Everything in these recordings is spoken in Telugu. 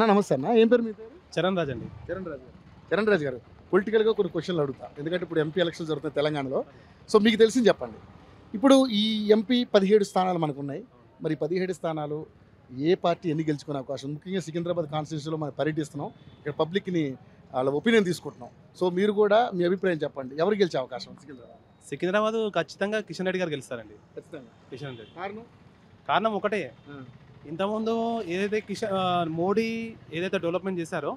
అన్న నమస్తే అన్న, ఏం పేరు మీ పేరు? చరణ్ రాజ్ అండి. చరణ్ రాజు గారు, పొలిటికల్గా కొన్ని క్వశ్చన్లు అడుగుతా, ఎందుకంటే ఇప్పుడు ఎంపీ ఎలక్షన్స్ జరుగుతాయి తెలంగాణలో. సో మీకు తెలిసింది చెప్పండి. ఇప్పుడు ఈ ఎంపీ 17 స్థానాలు మనకు ఉన్నాయి. మరి 17 స్థానాలు ఏ పార్టీ ఎన్ని గెలుచుకునే అవకాశం? ముఖ్యంగా సికింద్రాబాద్ కాన్స్టిట్యూన్సీలో మనం పర్యటిస్తున్నాం, ఇక్కడ పబ్లిక్ని వాళ్ళ ఒపీనియన్ తీసుకుంటున్నాం. సో మీరు కూడా మీ అభిప్రాయం చెప్పండి, ఎవరు గెలిచే అవకాశం సికింద్రాబాద్ ఖచ్చితంగా కిషన్ రెడ్డి గారు గెలుస్తారండి. ఖచ్చితంగా. కిషన్ రెడ్డి కారణం కారణం ఒకటే, ఇంతకుముందు ఏదైతే మోడీ ఏదైతే డెవలప్మెంట్ చేశారో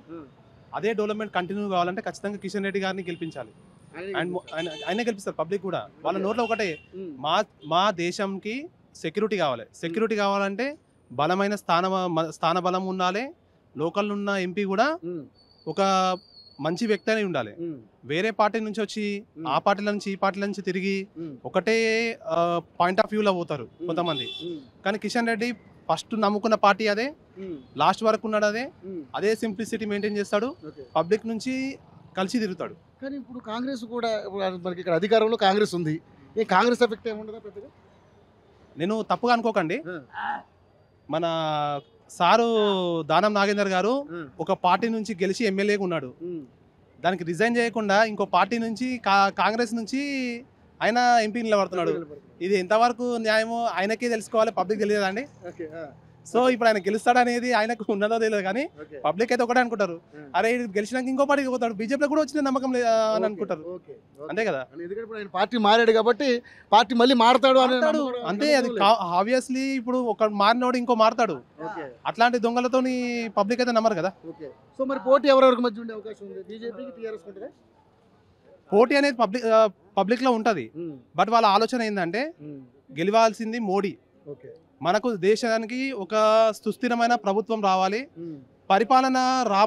అదే డెవలప్మెంట్ కంటిన్యూ కావాలంటే ఖచ్చితంగా కిషన్ రెడ్డి గారిని గెలిపించాలి. అండ్ ఆయన గెలిపిస్తారు పబ్లిక్ కూడా. వాళ్ళ నోట్లో ఒకటే, మా దేశంకి సెక్యూరిటీ కావాలి. సెక్యూరిటీ కావాలంటే బలమైన స్థాన బలం ఉండాలి. లోకల్ ఉన్న ఎంపీ కూడా ఒక మంచి వ్యక్తి అని ఉండాలి. వేరే పార్టీ నుంచి వచ్చి ఆ పార్టీల నుంచి ఈ పార్టీల నుంచి తిరిగి ఒకటే పాయింట్ ఆఫ్ వ్యూలో పోతారు కొంతమంది. కానీ కిషన్ రెడ్డి ఫస్ట్ నమ్ముకున్న పార్టీ అదే, లాస్ట్ వరకు ఉన్నాడు అదే సింప్లిసిటీ మెయింటైన్ చేస్తాడు, పబ్లిక్ నుంచి కలిసి తిరుగుతాడు. కానీ ఇప్పుడు కాంగ్రెస్ కూడా, మనకి ఇక్కడ అధికారంలో కాంగ్రెస్ ఉంది, ఏ కాంగ్రెస్ ఎఫెక్ట్ ఏముండదా పెద్దగా? నేను తప్పుగా అనుకోకండి, మన సారు దానం నాగేందర్ గారు ఒక పార్టీ నుంచి గెలిచి ఎమ్మెల్యేగా ఉన్నాడు. దానికి రిజైన్ చేయకుండా ఇంకో పార్టీ నుంచి కాంగ్రెస్ నుంచి ఆయన ఎంపీ నిలబడుతున్నాడు. ఇది ఎంతవరకు న్యాయమో ఆయనకే తెలుసుకోవాలి, పబ్లిక్ తెలియదండి. సో ఇప్పుడు ఆయన గెలుస్తాడనేది ఆయనకు ఉన్నదో తెలియదు, కానీ పబ్లిక్ అయితే ఒకటే అనుకుంటారు, అరే గెలిచినాక ఇంకో పార్టీకి పోతాడు, బీజేపీలో కూడా వచ్చిన నమ్మకం అని అనుకుంటారు. అంతే కదా, ఆయన పార్టీ మారాడు కాబట్టి పార్టీ మళ్ళీ మారతాడు అంతే. అది ఆబ్వియస్లీ ఇప్పుడు ఒక మారినోడు ఇంకో మారతాడు. అట్లాంటి దొంగలతో పబ్లిక్ అయితే నమ్మరు కదా. సో మరి పోటీ ఎవరెవరికి మధ్య ఉండే అవకాశం ఉంది? బీజేపీకి, టీఆర్ఎస్ ఉంటుందా? పోటీ అనేది పబ్లిక్ లో ఉంటది, బట్ వాళ్ళ ఆలోచన ఏంటంటే గెలవాల్సింది మోడీ. మనకు దేశానికి ఒక సుస్థిరమైన ప్రభుత్వం రావాలి, పరిపాలన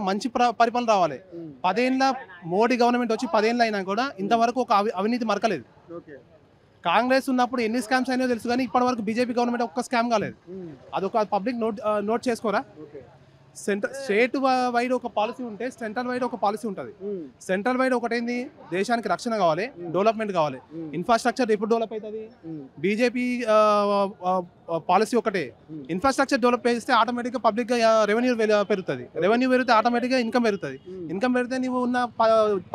మంచి పరిపాలన రావాలి. 10 ఏళ్ళ మోడీ గవర్నమెంట్ వచ్చి 10 ఏళ్ళు అయినా కూడా ఇంతవరకు ఒక అవినీతి మరకలేదు. కాంగ్రెస్ ఉన్నప్పుడు ఎన్ని స్కామ్స్ అయినాయో తెలుసు, కానీ ఇప్పటి వరకు బీజేపీ గవర్నమెంట్ ఒక్క స్కామ్ కాలేదు. అదొక పబ్లిక్ నోట్ చేసుకోరా. స్టేట్ వైడ్ ఒక పాలసీ ఉంటే సెంట్రల్ వైడ్ ఒక పాలసీ ఉంటుంది. సెంట్రల్ వైడ్ ఒకటేంది, దేశానికి రక్షణ కావాలి, డెవలప్మెంట్ కావాలి, ఇన్ఫ్రాస్ట్రక్చర్ ఎప్పుడు డెవలప్ అవుతుంది? బీజేపీ పాలసీ ఒకటే, ఇన్ఫ్రాస్ట్రక్చర్ డెవలప్ చేస్తే ఆటోమేటిక్గా పబ్లిక్ రెవెన్యూ పెరుగుతుంది. రెవెన్యూ పెరిగితే ఆటోమేటిక్గా ఇన్కమ్ పెరుగుతుంది. ఇన్కమ్ పెరిగితే నువ్వు ఉన్న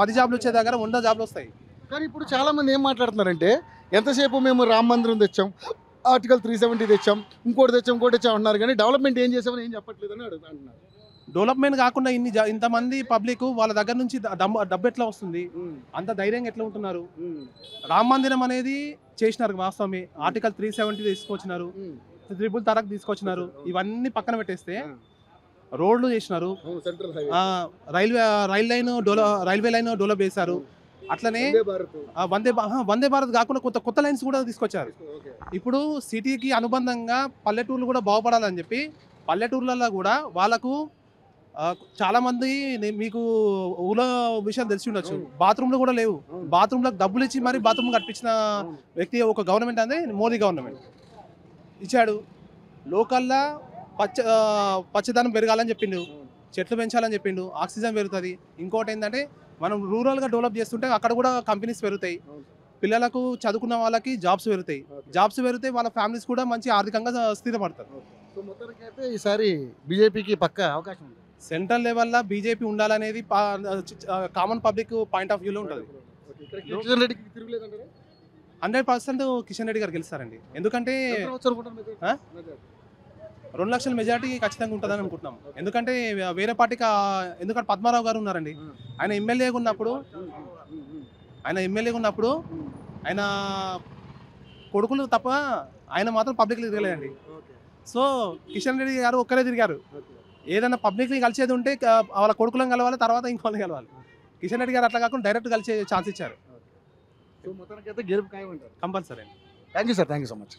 10 జాబ్లు వచ్చే దగ్గర 100 జాబ్లు వస్తాయి. కానీ ఇప్పుడు చాలా మంది ఏం మాట్లాడుతున్నారంటే, ఎంతసేపు మేము రామ మందిరం తెచ్చాం, ఆర్టికల్ 370 తెచ్చాం, ఇంకోటి తెచ్చాం అంటున్నారు, కానీ డెవలప్మెంట్ ఏం చేసామని ఏం చెప్పట్లేదని అంటున్నారు. డెవలప్మెంట్ కాకుండా ఇంతమంది పబ్లిక్ వాళ్ళ దగ్గర నుంచి డబ్బు ఎట్లా వస్తుంది? అంత ధైర్యంగా ఎట్లా ఉంటున్నారు? రామ మందిరం అనేది చేసినారు వాస్తవమే, ఆర్టికల్ 370 తీసుకొచ్చినారు, ట్రిపుల్ తలాక్ తీసుకొచ్చినారు. ఇవన్నీ పక్కన పెట్టేస్తే రోడ్లు చేసినారు, రైల్వే లైన్ డెవలప్ చేశారు. అట్లనే వందే భారత్ కాకుండా కొత్త లైన్స్ కూడా తీసుకొచ్చారు. ఇప్పుడు సిటీకి అనుబంధంగా పల్లెటూర్లు కూడా బాగుపడాలని చెప్పి పల్లెటూర్లలో కూడా వాళ్ళకు చాలా మంది, మీకు ఊళ్ళో విషయం తెలిసి ఉండొచ్చు, బాత్రూమ్లు కూడా లేవు. బాత్రూమ్లకు డబ్బులు ఇచ్చి మరి బాత్రూమ్ కట్టించిన వ్యక్తి ఒక గవర్నమెంట్ అనేది మోదీ గవర్నమెంట్ ఇచ్చాడు. లోకల్లా పచ్చదనం పెరగాలని చెప్పిండు, చెట్లు పెంచాలని చెప్పిండు, ఆక్సిజన్ పెరుగుతుంది. ఇంకోటి ఏంటంటే మనం రూరల్గా డెవలప్ చేస్తుంటే అక్కడ కూడా కంపెనీస్ పెరుగుతాయి, పిల్లలకు చదువుకున్న వాళ్ళకి జాబ్స్ పెరుగుతాయి. జాబ్స్ పెరిగితే వాళ్ళ ఫ్యామిలీస్ కూడా మంచి ఆర్థికంగా స్థిరపడతారు. సో మొత్తానికి అయితే ఈసారి బీజేపీకి పక్క అవకాశం ఉంది. సెంట్రల్ లెవెల్లో బీజేపీ ఉండాలనేది కామన్ పబ్లిక్ పాయింట్ ఆఫ్ వ్యూలో ఉంటుంది. 100% కిషన్ రెడ్డి గారు గెలుస్తారండి. ఎందుకంటే 2 లక్షల మెజార్టీ ఖచ్చితంగా ఉంటుందని అనుకుంటున్నాం. ఎందుకంటే వేరే పార్టీకి, ఎందుకంటే పద్మారావు గారు ఉన్నారండి, ఆయన ఎమ్మెల్యేగా ఉన్నప్పుడు ఆయన కొడుకులు తప్ప ఆయన మాత్రం పబ్లిక్లీ తిరగలేదండి. సో కిషన్ రెడ్డి గారు ఒక్కరే తిరిగారు. ఏదైనా పబ్లిక్లీ కలిసేది ఉంటే వాళ్ళ కొడుకులను కలవాలి, తర్వాత ఇంకోళ్ళని కలవాలి. కిషన్ రెడ్డి గారు అట్లా కాకుండా డైరెక్ట్ కలిసే ఛాన్స్ ఇచ్చారు. Compulsory. Thank you sir, thank you so much.